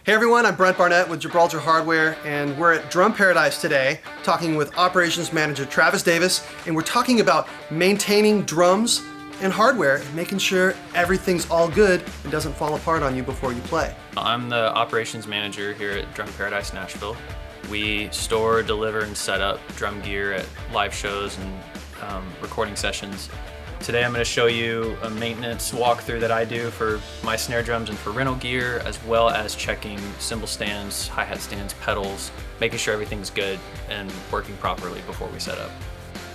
Hey everyone, I'm Brent Barnett with Gibraltar Hardware, and we're at Drum Paradise today talking with Operations Manager Travis Davis, and we're talking about maintaining drums and hardware and making sure everything's all good and doesn't fall apart on you before you play. I'm the Operations Manager here at Drum Paradise Nashville. We store, deliver, and set up drum gear at live shows and recording sessions. Today I'm going to show you a maintenance walkthrough that I do for my snare drums and for rental gear, as well as checking cymbal stands, hi-hat stands, pedals, making sure everything's good and working properly before we set up.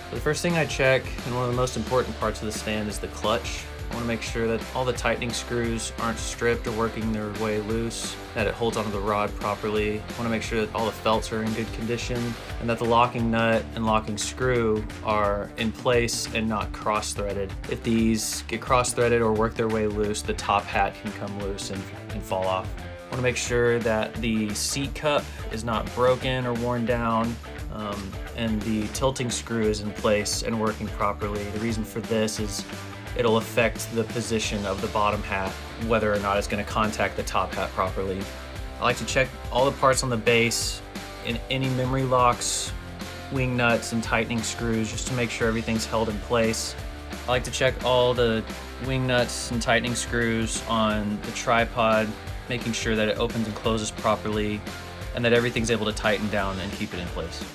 The first thing I check, and one of the most important parts of the stand, is the clutch. I want to make sure that all the tightening screws aren't stripped or working their way loose, that it holds onto the rod properly. I want to make sure that all the felts are in good condition and that the locking nut and locking screw are in place and not cross-threaded. If these get cross-threaded or work their way loose, the top hat can come loose and fall off. I want to make sure that the seat cup is not broken or worn down, and the tilting screw is in place and working properly. The reason for this is it'll affect the position of the bottom hat, whether or not it's going to contact the top hat properly. I like to check all the parts on the bass, and any memory locks, wing nuts, and tightening screws, just to make sure everything's held in place. I like to check all the wing nuts and tightening screws on the tripod, making sure that it opens and closes properly and that everything's able to tighten down and keep it in place.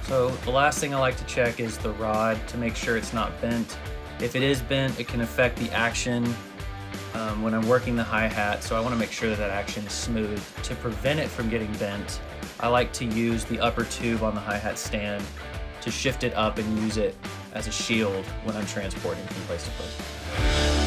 So the last thing I like to check is the rod to make sure it's not bent. If it is bent, it can affect the action when I'm working the hi-hat, so I want to make sure that that action is smooth. To prevent it from getting bent, I like to use the upper tube on the hi-hat stand to shift it up and use it as a shield when I'm transporting from place to place.